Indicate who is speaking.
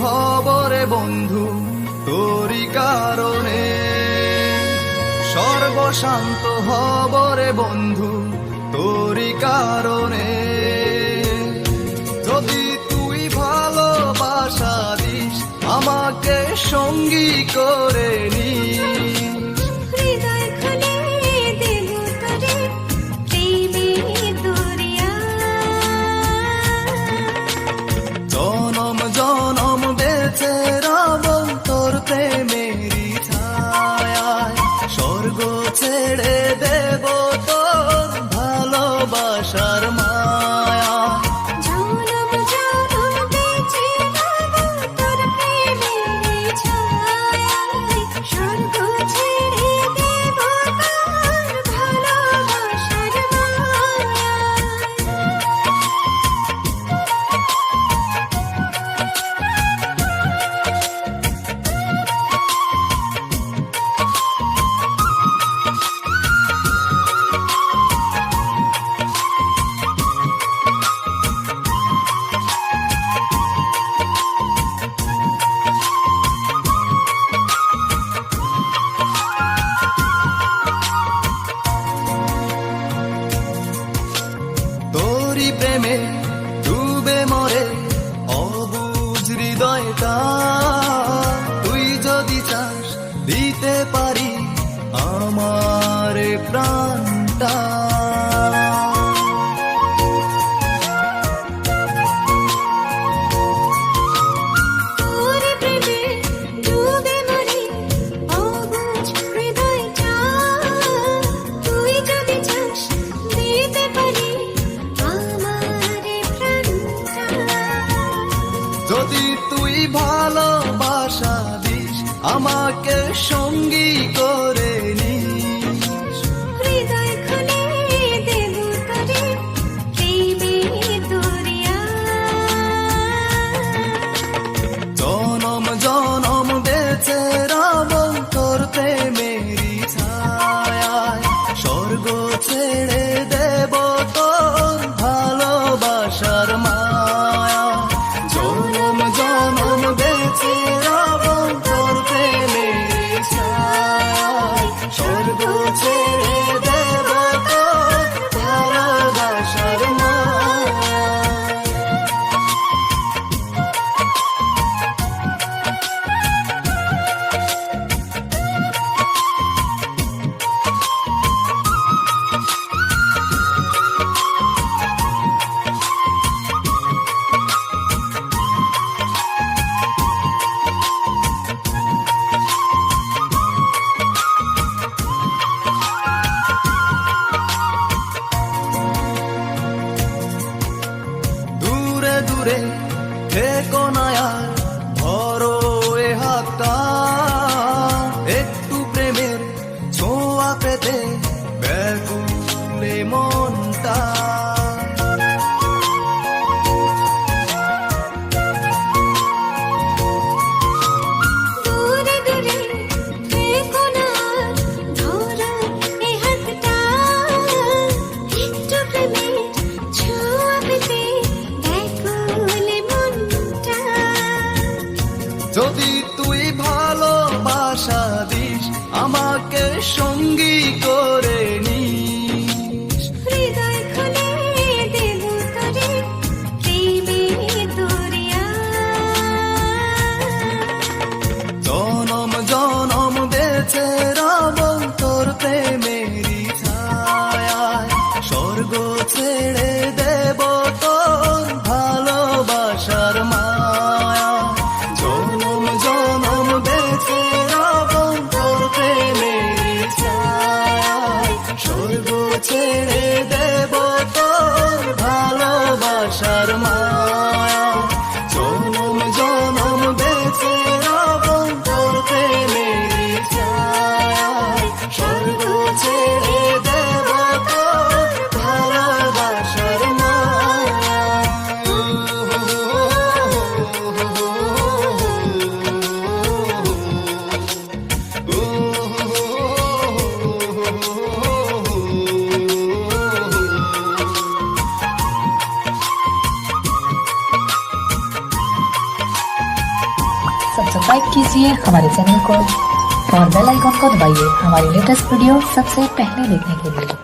Speaker 1: হব রে বন্ধু তোরি কারণে, সর্বশান্ত হব রে বন্ধু তোরি কারণে। যদি তুই ভালোবাসা দিস আমাকে সঙ্গী করে নিস,
Speaker 2: হৃদয় খুলে দেব তোরে প্রেমের দরিয়া।
Speaker 1: জনম জনম বেঁচে রব তোর প্রেমেরই ছায়ায়, স্বর্গ ছেড়ে দেব তোর ভালোবাসার মায়া।
Speaker 2: জনম জনম বেঁচে রব তোর প্রেমের ছায়ায়, স্বর্গ ছেড়ে দেব তোর ভালোবাসার মায়ায়।
Speaker 1: তোরি প্রেমে ডুবে মরে অবুঝ হৃদয়টা, তুই যদি চাস দিতে পারি আমার প্রাণটা।
Speaker 2: তোর প্রেমে ডুবে মরি অবুঝ হৃদয়টা, তুই যদি চাস দিতে পারি আমার প্রাণটা।
Speaker 1: যদি তুই ভালোবাসা দিস আমাকে সঙ্গী করে নিস,
Speaker 2: হৃদয় খুলে দেব তোরে প্রেমের দরিয়া।
Speaker 1: জনম জনম বেঁচে রব তোর প্রেমেরই ছায়ায়, স্বর্গ ছেড়ে দেব তোর ভালোবাসার মায়া। জনম জনম বেঁচে রব তোর প্রেমেরই ছায়ায়, স্বর্গ ছেড়ে দেব তোর ভালোবাসার মায়া। দূরে দূরে থেকো না আর ধরো এ হাতটা, একটু প্রেমের ছোঁয়া পেতে ব্যাকুলে মনটা।
Speaker 2: দূরে দূরে থেকো না আর ধরো এ হাতটা, একটু প্রেমের ছোঁয়া পেতে ব্যাকুল মনটা।
Speaker 1: যদি তুই ভালোবাসা দিস আমাকে সঙ্গী করে নিস,
Speaker 2: হৃদয় খুলে দেব তোরে প্রেমের দরিয়া।
Speaker 1: জনম জনম বেঁচে রব তোর প্রেমেরই ছায়ায়, স্বর্গ ছেড়ে দেব তোর ভালোবাসার মায়া। জনম জনম বেঁচে রব তোর প্রেমেরই ছায়ায়,
Speaker 3: सब्सक्राइब कीजिए हमारे चैनल को और बेल आइकन को दबाइए हमारी लेटेस्ट वीडियो सबसे पहले देखने के लिए।